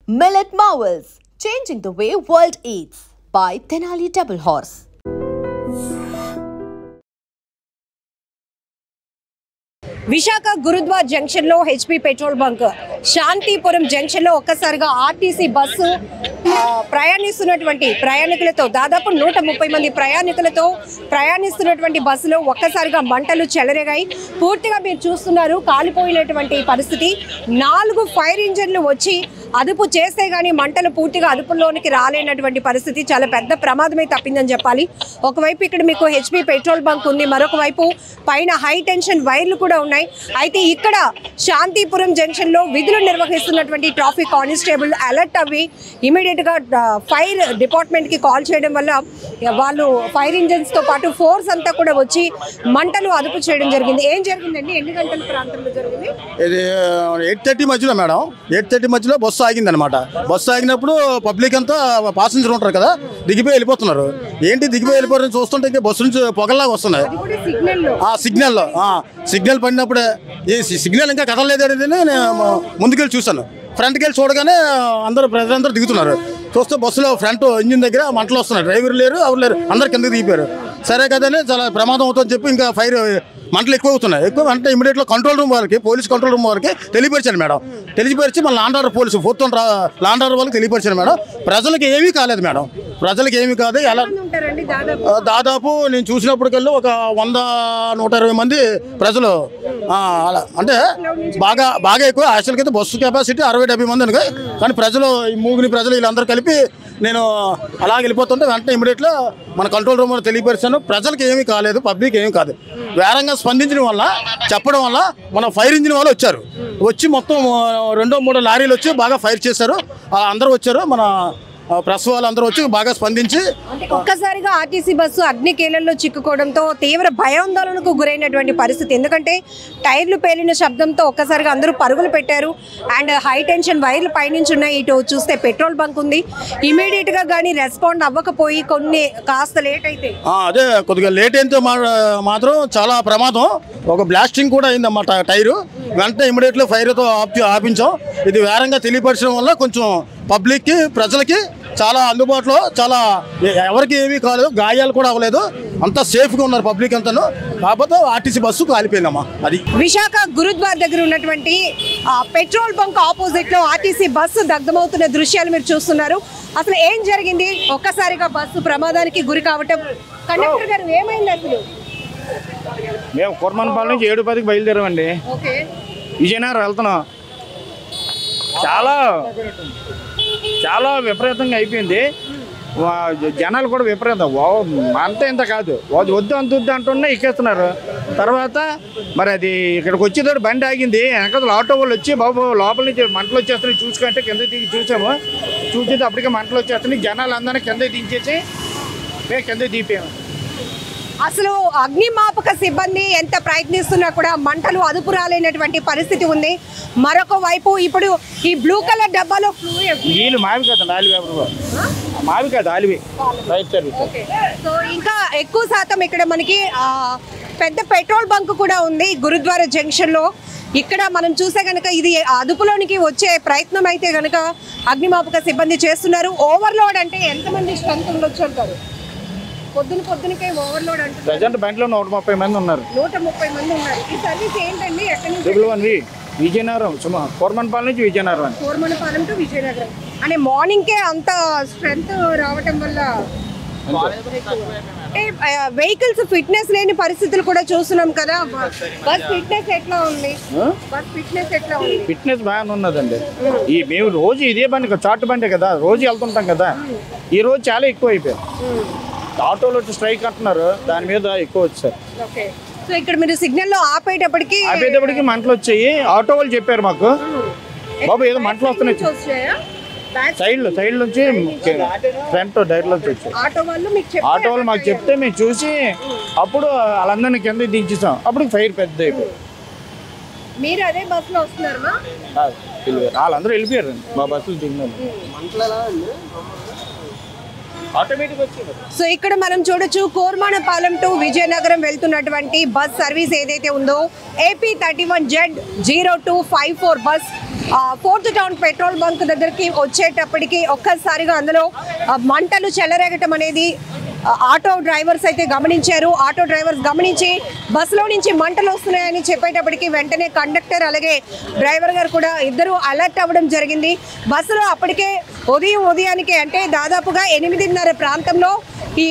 Millet Marvels, changing the way world eats by Tenali Double Horse. Visakha Gurudwara junction లో HP petrol bunk, Santhipuram junction లో ఒక్కసారిగా RTC bus ప్రయాణిస్తున్నటువంటి ప్రయాణికులతో దాదాపు 130 మంది ప్రయాణికులతో ప్రయాణిస్తున్నటువంటి బస్సులో ఒక్కసారిగా మంటలు చెలరేగాయి. పూర్తిగా మీరు చూస్తున్నారు కాలిపోయినటువంటి పరిస్థితి. 4 ఫైర్ ఇంజన్లు వచ్చి అదుపు చేస్తే గానీ మంటలు పూర్తిగా అదుపులోనికి రాలేనటువంటి పరిస్థితి. చాలా పెద్ద ప్రమాదమే తప్పిందని చెప్పాలి. ఒకవైపు ఇక్కడ మీకు హెచ్పీ పెట్రోల్ బంక్ ఉంది, మరొక వైపు పైన హై టెన్షన్ వైర్లు కూడా ఉన్నాయి. అయితే ఇక్కడ శాంతిపురం జంక్షన్ లో విధులు నిర్వహిస్తున్నటువంటి ట్రాఫిక్ కానిస్టేబుల్ అలర్ట్ అవి ఇమీడియట్ గా ఫైర్ డిపార్ట్మెంట్ కి కాల్ చేయడం వల్ల వాళ్ళు ఫైర్ ఇంజన్స్ తో పాటు ఫోర్స్ అంతా కూడా వచ్చి మంటలు అదుపు చేయడం జరిగింది. ఏం జరిగిందండి? ఎన్ని గంటల ప్రాంతంలో జరిగింది? ఇది 8:30 మధ్యలో మేడం, 8:30 మధ్యలో బస్సు ఆగింది అనమాట. బస్సు ఆగినప్పుడు పబ్లిక్ అంతా పాసెంజర్ ఉంటారు కదా, దిగిపోయి వెళ్ళిపోతున్నారు. ఏంటి దిగిపోయి వెళ్ళిపోతారని చూస్తుంటే ఇంకా బస్సు నుంచి పొగల్లాగా వస్తున్నాయి. సిగ్నల్ పడినప్పుడే ఈ సిగ్నల్ ఇంకా కదలలేదని నేను ముందుకెళ్ళి చూశాను. ఫ్రంట్కి వెళ్ళి చూడగానే ప్రజలందరూ దిగుతున్నారు. చూస్తే బస్సులో ఫ్రంట్ ఇంజిన్ దగ్గర మంటలు వస్తున్నాయి. డ్రైవర్ లేరు, ఎవరు లేరు, అందరు కిందకి దిగిపోయారు. సరే కదని చాలా ప్రమాదం అవుతుందని చెప్పి ఇంకా ఫైర్ మంటలు ఎక్కువ అవుతున్నాయి. ఎక్కువ అంటే ఇమీడియట్గా కంట్రోల్ రూమ్ వాళ్ళకి, పోలీస్ కంట్రోల్ రూమ్ వాళ్ళకి తెలియపరిచాను మేడం. తెలియపరిచి మళ్ళీ law and order police 4th law and order వాళ్ళకి తెలియపరిచాను మేడం. ప్రజలకు ఏమీ కాలేదు మేడం, ప్రజలకు ఏమీ కాదు. ఎలా దాదాపు నేను చూసినప్పటికెళ్ళి ఒక 100-120 మంది ప్రజలు, అలా అంటే బాగా ఎక్కువ. యాక్చువల్గా అయితే బస్సు కెపాసిటీ 60-70 మంది అనుకో, కానీ ప్రజలు ఈ మూగిని ప్రజలు వీళ్ళందరూ కలిపి నేను అలా వెళ్ళిపోతుంటే వెంటనే ఇమీడియట్గా మన కంట్రోల్ రూమ్ తెలియపరిచాను. ప్రజలకు ఏమీ కాలేదు, పబ్లిక్ ఏమీ కాదు. వేరంగా స్పందించడం వల్ల, చెప్పడం వల్ల మన ఫైర్ ఇంజిన్ వాళ్ళు వచ్చారు. వచ్చి మొత్తం 2-3 లారీలు వచ్చి బాగా ఫైర్ చేశారు. అందరూ వచ్చారు, మన ప్రెస్ వాళ్ళందరూ వచ్చి బాగా స్పందించి ఒక్కసారిగా ఆర్టీసీ బస్సు అగ్నికేలల్లో చిక్కుకోవడంతో తీవ్ర భయాందోళనకు గురైనటువంటి పరిస్థితి. ఎందుకంటే టైర్లు పేలిన శబ్దంతో ఒక్కసారిగా అందరూ పరుగులు పెట్టారు. అండ్ హై టెన్షన్ వైర్లు పైనుంచి ఉన్నాయి. ఇటు చూస్తే పెట్రోల్ బంక్ ఉంది. ఇమీడియట్ గా కానీ రెస్పాండ్ అవ్వకపోయి కొన్ని కాస్త లేట్ అయితే అదే కొద్దిగా లేట్ అయితే మాత్రం చాలా ప్రమాదం. ఒక బ్లాస్టింగ్ కూడా అయిందన్నమాట టైరు. వెంటనే ఇమీడియట్గా ఫైర్తో ఆపించాం. ఇది వేరంగా తెలియపరచడం వల్ల కొంచెం పబ్లిక్కి, ప్రజలకి చాలా అందుబాటులో, చాలా ఎవరికి ఏమీ కాలేదు, గాయాలు కూడా అవ్వలేదు, అంతా సేఫ్గా ఉన్నారు పబ్లిక్ అంతాను. కాకపోతే ఆర్టీసీ బస్సు కాలిపోయిందమ్మా. అది విశాఖ గురుద్వార్ దగ్గర ఉన్నటువంటి పెట్రోల్ బంక్ ఆపోజిట్ లో ఆర్టీసీ బస్సు దగ్ధమవుతున్న దృశ్యాలు మీరు చూస్తున్నారు. అసలు ఏం జరిగింది? ఒక్కసారిగా బస్సు ప్రమాదానికి గురి కావటం. కండక్టర్ గారు ఏమైంది అసలు? మేము కుర్మన్పాలెం నుంచి 7:10కి బయలుదేరామండి. విజయనగరం వెళ్తున్నాం. చాలా విపరీతంగా అయిపోయింది. జనాలు కూడా విపరీతం, అంత ఇంత కాదు, వద్దు అంటున్నా ఎక్కేస్తున్నారు. తర్వాత మరి అది ఇక్కడికి వచ్చేటప్పుడు బండి ఆగింది. వెనకాల ఆటో వాళ్ళు వచ్చి బాబు లోపల నుంచి మంటలు వచ్చేస్తున్నాయి చూసుకుంటే కింద దిగి చూసాము. చూసేది అప్పటికే మంటలు వచ్చేస్తున్నాయి. జనాలు అందరినీ కింద దించేసి మేము కింద దిగిపోయాము. అసలు అగ్నిమాపక సిబ్బంది ఎంత ప్రయత్నిస్తున్నా కూడా మంటలు అదుపు రాలేనటువంటి పరిస్థితి ఉంది. మరొక వైపు ఇప్పుడు ఈ బ్లూ కలర్ డబ్బాలో నీళ్ళు మావి కదా, మావి కాదు ఆలివి. సో ఇంకా ఎక్కువ శాతం ఇక్కడ మనకి పెద్ద పెట్రోల్ బంక్ కూడా ఉంది గురుద్వారా జంక్షన్ లో. ఇక్కడ మనం చూసే కనుక ఇది అదుపులోనికి వచ్చే ప్రయత్నం అయితే కనుక అగ్నిమాపక సిబ్బంది చేస్తున్నారు. ఓవర్లోడ్ అంటే ఎంతమంది స్ట్రెంత్ ఉండొచ్చు అంటారు? పొద్దునకే ఓవర్లోడ్ అంటే ప్రజెంట్ బండిలో 130 మంది ఉన్నారు. 130 మంది ఉన్నారు. ఈ సర్వీస్ ఏంటండి? ఎక్కడి నుంచి? విజయనగరం, కోర్మన్పాలెం నుంచి విజయనగరం. కోర్మన్పాలెం టు విజయనగరం అంటే మార్నింగ్కే అంత స్ట్రెంత్ రావటం వల్ల వెహికల్స్ ఫిట్నెస్ లేని పరిస్థితులు కూడా చూస్తున్నాం కదా. బస్ ఫిట్నెస్ ఎట్లా ఉంది? ఫిట్నెస్ బాగానే ఉన్నదండి. మేము రోజు ఇదే బండి, చాటు బండి కదా, రోజు వెళ్తుంటాం కదా. ఈ రోజు చాలా ఎక్కువ అయిపోయాయి. ఆటోలో వచ్చి స్ట్రైక్ అంటున్నారు, దాని మీద ఎక్కువ వచ్చారు. సో ఇక్కడ మీరు సిగ్నల్ లో ఆపేటప్పటికి మంటలు వచ్చాయి. ఆటో వాళ్ళు చెప్పారు మాకు, బాబు ఏదో మంటలు వస్తున్నాయి. సైడ్ నుంచి ఫ్రంట్ డైర్ నుంచి వచ్చాయి. ఆటో వాళ్ళు మాకు చెప్తే మేము చూసి అప్పుడు వాళ్ళందరినీ కింద దించేసాం. అప్పుడు ఫైర్ పెద్ద అయిపోయింది. మీరు అదే బస్ లో వస్తున్నారా? వాళ్ళందరూ వెళ్ళిపోయారు. మా బస్సులు దిగినారు. సో ఇక్కడ మనం చూడొచ్చు కోర్మానపాలెం టు విజయనగరం వెళ్తున్నటువంటి బస్ సర్వీస్ ఏదైతే ఉందో AP31Z0254 bus fourth town petrol bunk దగ్గరికి వచ్చేటప్పటికి ఒక్కసారిగా అందులో మంటలు చెలరేగటం అనేది ఆటో డ్రైవర్స్ అయితే గమనించారు. ఆటో డ్రైవర్స్ గమనించి బస్సులో నుంచి మంటలు వస్తున్నాయని చెప్పేటప్పటికి వెంటనే కండక్టర్ అలాగే డ్రైవర్ గారు కూడా ఇద్దరు అలర్ట్ అవ్వడం జరిగింది. బస్సులో అప్పటికే ఉదయానికే అంటే దాదాపుగా 8:30 ప్రాంతంలో ఈ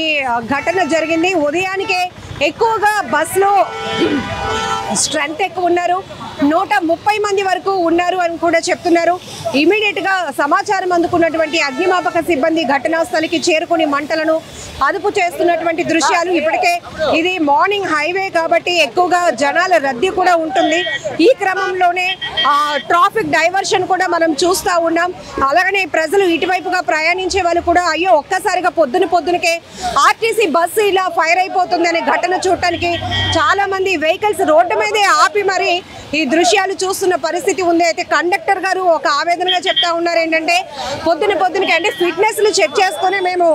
ఘటన జరిగింది. ఉదయానికే ఎక్కువగా బస్సులో స్ట్రెంత్ ఎక్కువ ఉన్నారు, 130 మంది వరకు ఉన్నారు అని కూడా చెప్తున్నారు. ఇమీడియట్ గా సమాచారం అందుకున్నటువంటి అగ్నిమాపక సిబ్బంది ఘటనా స్థలికి చేరుకుని మంటలను అదుపు చేస్తున్నటువంటి దృశ్యాలు. ఇప్పటికే ఇది మార్నింగ్ హైవే కాబట్టి ఎక్కువగా జనాల రద్దీ కూడా ఉంటుంది. ఈ క్రమంలోనే ట్రాఫిక్ డైవర్షన్ కూడా మనం చూస్తూ ఉన్నాం. అలాగనే ప్రజలు ఇటువైపుగా ప్రయాణించే వాళ్ళు కూడా అయ్యో ఒక్కసారిగా పొద్దునకే ఆర్టీసీ బస్సు ఇలా ఫైర్ అయిపోతుంది అనే ఘటన చూడటానికి చాలా మంది వెహికల్స్ రోడ్డు మీదే ఆపి మరి ఈ దృశ్యాలు చూస్తున్న పరిస్థితి ఉంది. అయితే కండక్టర్ గారు ఒక ఆవేదనగా చెప్తా ఉన్నారు ఏంటంటే పొద్దునకి అంటే ఫిట్నెస్లు చెక్ చేసుకుని మేము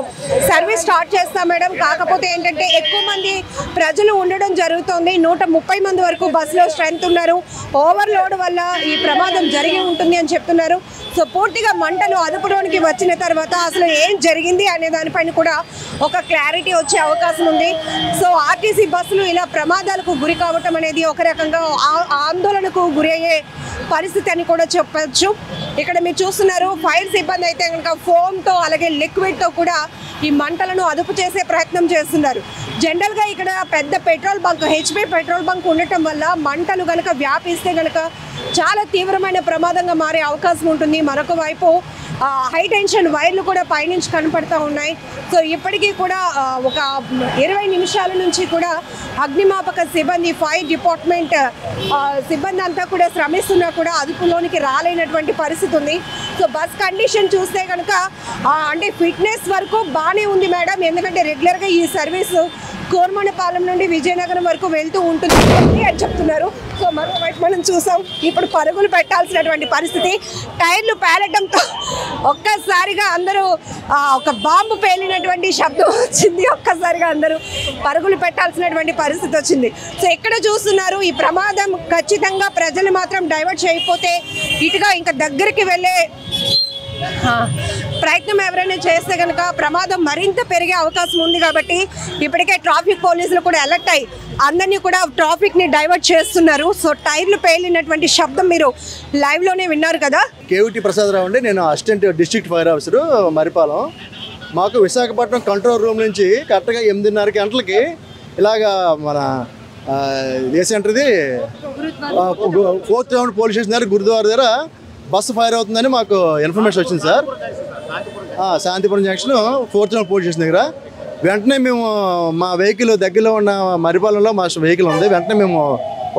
సర్వీస్ స్టార్ట్ చేస్తాం మేడం, కాకపోతే ఏంటంటే ఎక్కువ మంది ప్రజలు ఉండడం జరుగుతుంది, 130 మంది వరకు బస్సులో స్ట్రెంత్ ఉన్నారు, ఓవర్లోడ్ వల్ల ఈ ప్రమాదం జరిగి ఉంటుంది అని చెప్తున్నారు. సో పూర్తిగా మంటలు అదుపులోనికి వచ్చిన తర్వాత అసలు ఏం జరిగింది అనే దానిపైన కూడా ఒక క్లారిటీ వచ్చే అవకాశం ఉంది. సో ఆర్టీసీ బస్సులు ఇలా ప్రమాదాలకు గురి కావటం అనేది ఒక రకంగా ఆందోళనకు గురి అయ్యే పరిస్థితి అని కూడా చెప్పచ్చు. ఇక్కడ మీరు చూస్తున్నారు ఫైర్ సిబ్బంది అయితే కనుక ఫోమ్తో అలాగే లిక్విడ్తో కూడా ఈ మంటలను అదుపు చేసే ప్రయత్నం చేస్తున్నారు. జనరల్గా ఇక్కడ పెద్ద petrol bunk HP petrol bunk ఉండటం వల్ల మంటలు కనుక వ్యాపిస్తే కనుక చాలా తీవ్రమైన ప్రమాదంగా మారే అవకాశం ఉంటుంది. మరొక వైపు హై టెన్షన్ వైర్లు కూడా పైనుంచి కనపడుతూ ఉన్నాయి. సో ఇప్పటికీ కూడా ఒక 20 నిమిషాల నుంచి కూడా అగ్నిమాపక సిబ్బంది ఫైర్ డిపార్ట్మెంట్ సిబ్బంది అంతా కూడా శ్రమిస్తున్నా కూడా అదుపులోనికి రాలేనటువంటి పరిస్థితి ఉంది. సో బస్ కండిషన్ చూస్తే కనుక అంటే ఫిట్నెస్ వరకు బాగానే ఉంది మేడం, ఎందుకంటే రెగ్యులర్గా ఈ సర్వీసు కోర్మానపాలెం నుండి విజయనగరం వరకు వెళ్తూ ఉంటుంది అని చెప్తున్నారు. సో మరోవైపు మనం చూసాం ఇప్పుడు పరుగులు పెట్టాల్సినటువంటి పరిస్థితి, టైర్లు పేలడంతో ఒక్కసారిగా అందరూ ఒక బాంబు పేలినటువంటి శబ్దం వచ్చింది, ఒక్కసారిగా అందరూ పరుగులు పెట్టాల్సినటువంటి పరిస్థితి వచ్చింది. సో ఎక్కడ చూస్తున్నారు ఈ ప్రమాదం ఖచ్చితంగా ప్రజలు మాత్రం డైవర్ట్ చేయకపోతే ఇటుగా ఇంకా దగ్గరికి వెళ్ళే ప్రయత్నం ఎవరైనా చేస్తే కనుక ప్రమాదం మరింత పెరిగే అవకాశం ఉంది. కాబట్టి ఇప్పటికే ట్రాఫిక్ పోలీసులు కూడా అలర్ట్ అయ్యి అందరినీ కూడా ట్రాఫిక్ని డైవర్ట్ చేస్తున్నారు. సో టైర్లు పేలినటువంటి శబ్దం మీరు లైవ్లోనే విన్నారు కదా. కేవిటి ప్రసాదరావు అండి, నేను assistant district fire officer Maripalem. మాకు విశాఖపట్నం కంట్రోల్ రూమ్ నుంచి కరెక్ట్గా 8:30 గంటలకి ఇలాగా మన ఏంటంటే 4th టౌన్ పోలీస్ స్టేషన్ దగ్గర గురుద్వారా దగ్గర బస్సు ఫైర్ అవుతుందని మాకు ఇన్ఫర్మేషన్ వచ్చింది sir. Shantipuram junction 4th town police station దగ్గర. వెంటనే మేము మా వెహికల్ దగ్గరలో ఉన్న మరిపాలెంలో మా వెహికల్ ఉంది, వెంటనే మేము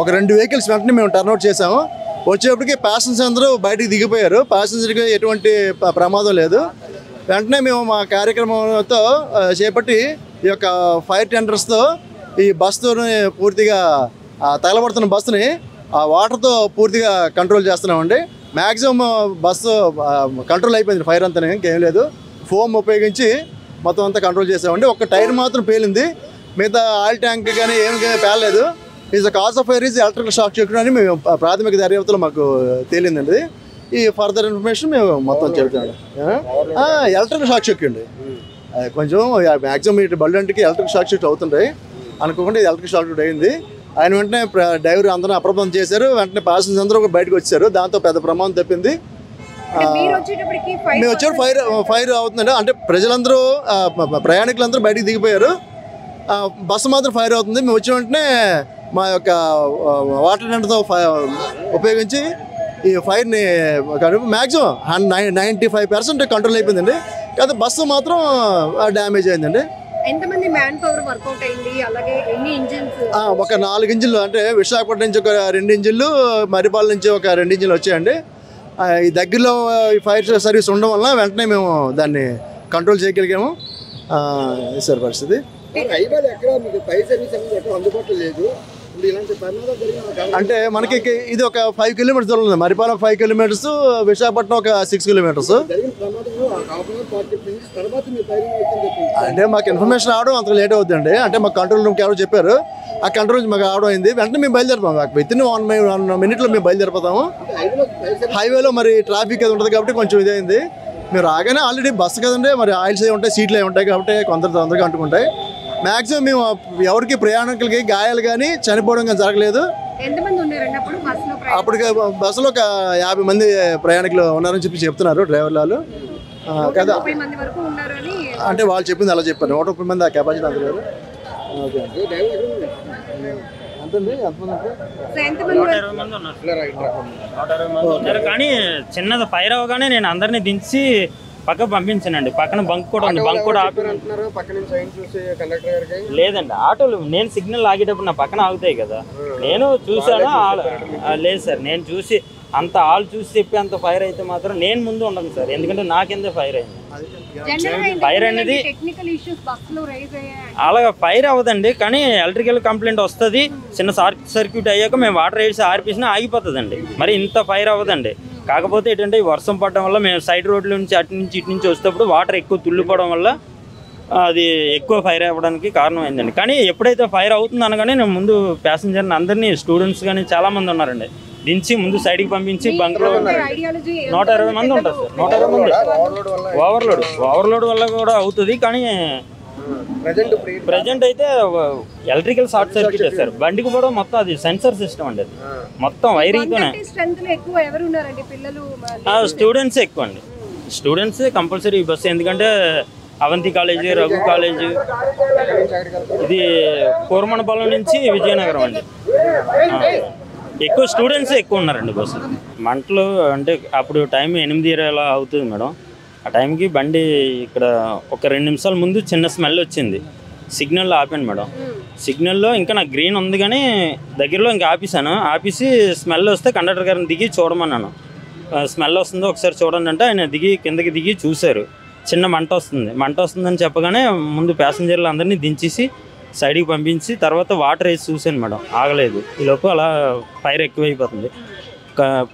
ఒక 2 వెహికల్స్ వెంటనే మేము టర్న్అవుట్ చేసాము. వచ్చేప్పటికి ప్యాసింజర్స్ అందరూ బయటికి దిగిపోయారు, ప్యాసింజర్కి ఎటువంటి ప్రమాదం లేదు. వెంటనే మేము మా కార్యక్రమంతో చేపట్టి ఈ యొక్క ఫైర్ టెండర్స్తో ఈ బస్సుని పూర్తిగా తగలబడుతున్న బస్సుని వాటర్తో పూర్తిగా కంట్రోల్ చేస్తున్నామండి. మ్యాక్సిమం బస్సు కంట్రోల్ అయిపోయింది, ఫైర్ అంతా ఇంకేం లేదు. ఫోమ్ ఉపయోగించి మొత్తం అంతా కంట్రోల్ చేసామండి. ఒక టైర్ మాత్రం పేలింది, మిగతా ఆయిల్ ట్యాంక్ కానీ ఏమి పేలలేదు. Is the cause of fire is electrical shock చెక్ అని మేము ప్రాథమిక దర్యాప్తులో మాకు తేలిందండి. ఈ ఫర్దర్ ఇన్ఫర్మేషన్ మేము మొత్తం చెప్తాము. ఎలక్ట్రికల్ షాక్ చెక్ అండి, కొంచెం మ్యాక్సిమం ఇటు బల్లంటికి ఎలక్ట్రికల్ షాక్ చెక్ అవుతుంటాయి అనుకోకుండా ఇది ఎలక్ట్రికల్ షాక్ చెక్ అయింది. ఆయన వెంటనే డ్రైవర్ అందరూ అప్రమత్తం చేశారు, వెంటనే ప్యాసింజర్స్ అందరూ బయటకు వచ్చారు, దాంతో పెద్ద ప్రమాదం తప్పింది. మేము వచ్చారు ఫైర్ అవుతుందండి, అంటే ప్రజలందరూ ప్రయాణికులందరూ బయటికి దిగిపోయారు, బస్సు మాత్రం ఫైర్ అవుతుంది. మేము వచ్చిన వెంటనే మా యొక్క వాటర్ టెండర్తో ఉపయోగించి ఈ ఫైర్ని మ్యాక్సిమం 95% కంట్రోల్ అయిపోయిందండి. కాకపోతే బస్సు మాత్రం డ్యామేజ్ అయిందండి. ఎంతమంది మ్యాన్ పవర్ వర్కౌట్ అయింది, అలాగే ఎన్ని ఇంజిన్స్? ఒక 4 ఇంజిన్లు, అంటే విశాఖపట్నం నుంచి ఒక 2 ఇంజిన్లు, మరిపాలెం నుంచి ఒక 2 ఇంజిన్లు వచ్చాయండి. ఈ దగ్గరలో ఈ ఫైర్ సర్వీస్ ఉండడం వల్ల వెంటనే మేము దాన్ని కంట్రోల్ చేయగలిగాము. సార్ పరిస్థితి హైవేలో ఎక్కడ మీకు ఫైర్ సర్వీస్ అనేది ఎక్కడ అందుబాటులో లేదు, అంటే మనకి ఇది ఒక 5 కిలోమీటర్స్ దూరం ఉంది. మరిపాలెం 5 కిలోమీటర్స్, విశాఖపట్నం ఒక 6 కిలోమీటర్స్. అంటే మాకు ఇన్ఫర్మేషన్ రావడం అంత లేట్ అవుతుందండి. అంటే మాకు కంట్రోల్ రూమ్కి ఎవరో చెప్పారు, ఆ కంట్రోల్ రూమ్ మాకు రావడం అయింది. వెంటనే మేము బయలుదేరిపోతాం. విత్ ఇన్ 1 మినిట్లో మేము బయలుదేరిపోతాము. హైవేలో మరి ట్రాఫిక్ అది ఉంటుంది కాబట్టి కొంచెం ఇదైంది. మీరు రాగానే ఆల్రెడీ బస్సు కదండి, మరి ఆయిల్స్ అవి ఉంటాయి, సీట్లు అవి ఉంటాయి కాబట్టి కొంత తొందరగా అంటుకుంటాయి. మ్యాక్సిమం మేము ఎవరికి ప్రయాణికులకి గాయాలు కానీ చనిపోవడం కానీ జరగలేదు. అప్పటికి బస్సులో ఒక 50 మంది ప్రయాణికులు ఉన్నారని చెప్తున్నారు డ్రైవర్లు వాళ్ళు కదా. అంటే వాళ్ళు చెప్పింది అలా చెప్పారు, 130 మంది ఆ కెపాసిటీ అందరు. ఓకే కానీ చిన్నది ఫైర్ అవగానే నేను అందరినీ దించి పక్క పంపించానండి. పక్కన బంక్ కూడా ఉంది, బంక్ కూడా లేదండి. ఆటోలు నేను సిగ్నల్ ఆగేటప్పుడు నా పక్కన ఆగుతాయి కదా, నేను చూసాను. లేదు సార్, నేను చూసి అంత ఆల్ చూసి చెప్పి అంత ఫైర్ అయితే మాత్రం నేను ముందు ఉండను సార్, ఎందుకంటే నాకెందుకు ఫైర్ అయింది. ఫైర్ అనేది అలాగా ఫైర్ అవ్వదండి, కానీ ఎలక్ట్రికల్ కంప్లైంట్ వస్తుంది. చిన్న సర్క్యూట్ అయ్యాక మేము వాటర్ వేసి ఆర్పేసినా ఆగిపోతుందండి. మరి ఇంత ఫైర్ అవ్వదండి. కాకపోతే ఏంటంటే వర్షం పడడం వల్ల మేము సైడ్ రోడ్ల నుంచి అటు నుంచి ఇటు నుంచి వచ్చేటప్పుడు వాటర్ ఎక్కువ తుల్లిపోవడం వల్ల అది ఎక్కువ ఫైర్ అవ్వడానికి కారణం అయిందండి. కానీ ఎప్పుడైతే ఫైర్ అవుతుంది అనగానే నేను ముందు ప్యాసింజర్ని అందరినీ, స్టూడెంట్స్ కానీ చాలామంది ఉన్నారండి, దించి ముందు సైడ్కి పంపించి బంక్లో 120 మంది ఉంటారు సార్. 120 మంది ఓవర్లోడ్ వల్ల కూడా అవుతుంది. కానీ ప్రజెంట్ అయితే ఎలక్ట్రికల్ షార్ట్ సర్క్యూట్ సార్. బండికి కూడా మొత్తం అది సెన్సర్ సిస్టమ్ అండి, అది మొత్తం వైరింగ్తోనే. స్టూడెంట్స్ ఎక్కువ అండి, స్టూడెంట్స్ కంపల్సరీ ఈ బస్సు. ఎందుకంటే అవంతి కాలేజీ, రఘు కాలేజీ, ఇది కోరమనపాలెం నుంచి విజయనగరం అండి. ఎక్కువ స్టూడెంట్స్ ఎక్కువ ఉన్నారండి బస్సు. మంటలు అంటే అప్పుడు టైం 8:20 అవుతుంది మేడం. ఆ టైంకి బండి ఇక్కడ ఒక 2 నిమిషాల ముందు చిన్న స్మెల్ వచ్చింది. సిగ్నల్లో ఆపాను మేడం. సిగ్నల్లో ఇంకా నాకు గ్రీన్ ఉంది కానీ దగ్గరలో ఇంకా ఆపేసాను. ఆపేసి స్మెల్ వస్తే కండక్టర్ గారిని దిగి చూడమన్నాను. స్మెల్ వస్తుందో ఒకసారి చూడండి అంటే ఆయన కిందకి దిగి చూశారు. చిన్న మంట వస్తుందని చెప్పగానే ముందు ప్యాసింజర్లు అందరినీ దించేసి సైడ్కి పంపించి తర్వాత వాటర్ వేసి చూశాను మేడం, ఆగలేదు. ఈలోపు అలా ఫైర్ ఎక్కువైపోతుంది.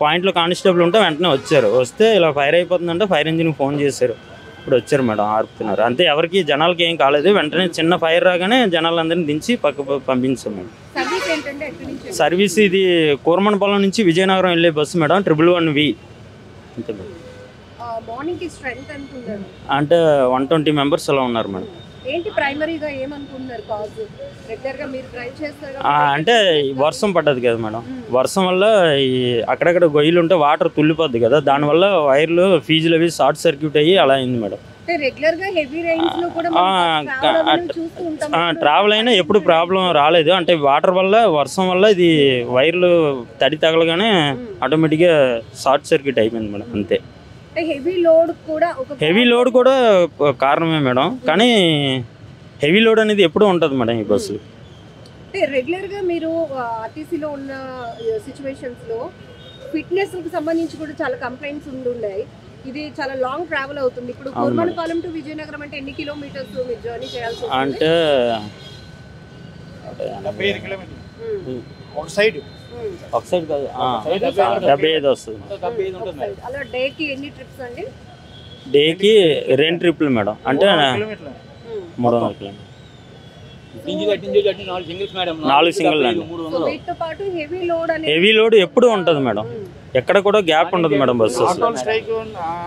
పాయింట్లో కానిస్టేబుల్ ఉంటే వెంటనే వచ్చారు. వస్తే ఇలా ఫైర్ అయిపోతుందంటే ఫైర్ ఇంజిన్కి ఫోన్ చేశారు. ఇప్పుడు వచ్చారు మేడం, ఆర్పుతున్నారు అంతే. ఎవరికి జనాలకి ఏం కాలేదు. వెంటనే చిన్న ఫైర్ రాగానే జనాలందరినీ దించి పక్క పంపించాం మేడం. సర్వీస్ ఇది కోరమనపాలెం నుంచి విజయనగరం వెళ్ళే బస్సు మేడం, 111V అంతే మేడం. అంటే 120 మెంబర్స్ అలా ఉన్నారు మేడం. అంటే వర్షం పడ్డది కదా మేడం, వర్షం వల్ల ఈ అక్కడక్కడ గొయ్యలు ఉంటే వాటర్ తుల్లిపోద్ది కదా, దానివల్ల వైర్లు ఫీజులు అవి షార్ట్ సర్క్యూట్ అయ్యి అలా అయింది మేడం. ట్రావెల్ అయినా ఎప్పుడు ప్రాబ్లం రాలేదు. అంటే వాటర్ వల్ల, వర్షం వల్ల ఇది వైర్లు తడి తగలగానే ఆటోమేటిక్గా షార్ట్ సర్క్యూట్ అయిపోయింది మేడం, అంతే. హెవీ లోడ్ కూడా కారణమే మేడం, కానీ హెవీ లోడ్ అనేది ఎప్పుడూ ఉంటుంది మేడం ఈ బస్సులు. రెగ్యులర్గా మీరు ఆర్టీసీలో ఉన్న సిచ్యువేషన్స్లో ఫిట్నెస్కి సంబంధించి కూడా చాలా కంప్లైంట్స్ ఉన్నాయి. ఇది చాలా లాంగ్ ట్రావెల్ అవుతుంది. ఇప్పుడు కోరమనపాలెం టు విజయనగరం అంటే ఎన్ని కిలోమీటర్స్ మీరు జర్నీ చేయాల్సి వస్తుంది? అంటే 75 కిలోమీటర్లు ఒక సైడ్ కాదు, 75 వస్తుంది. అలా డేకి ఎన్ని ట్రిప్స్ అండి? డేకి 2 ట్రిప్లు మేడం, అంటే 300 కిలోమీటర్లు. 4 సింగిల్ అండి. హెవీ లోడ్ ఎప్పుడు ఉంటుంది మేడం, ఎక్కడ కూడా గ్యాప్ ఉండదు మేడం బస్సు. ఆటోల్ స్ట్రైక్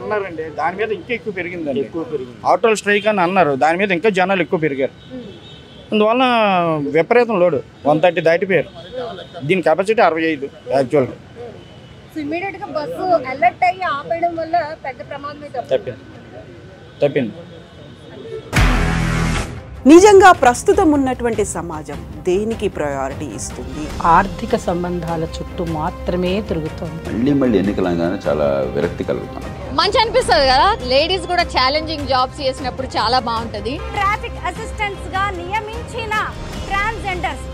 అన్నారండి, దాని మీద ఇంకా ఎక్కువ పెరిగిందండి. ఆటోల్ స్ట్రైక్ అని అన్నారు, దాని మీద ఇంకా జనాలు ఎక్కువ పెరిగారు. అందువల్ల విపరీతం లోడు 130 దాటిపోయారు. దీని కెపాసిటీ 65 యాక్చువల్గా. తప్పింది. నిజంగా ప్రస్తుతం ఉన్నటువంటి సమాజం దేనికి ప్రయారిటీ ఇస్తుంది? ఆర్థిక సంబంధాల చుట్టూ మాత్రమే తిరుగుతుంది. మళ్ళీ ఎన్నికలంగానే చాలా విరక్తి కలుగుతాం. మంచి అనిపిస్తుంది కదా, లేడీస్ కూడా ఛాలెంజింగ్ జాబ్స్ చేసినప్పుడు చాలా బాగుంటది. ట్రాఫిక్ అసిస్టెంట్స్ గా నియమించిన ట్రాన్స్జెండర్స్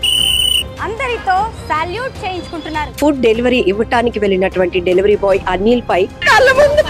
అందరితో సాల్యూట్ చేయించుకుంటున్నారు. ఫుడ్ డెలివరీ ఇవ్వటానికి వెళ్ళినటువంటి డెలివరీ బాయ్ అనిల్ పై కళ్ళ ముందు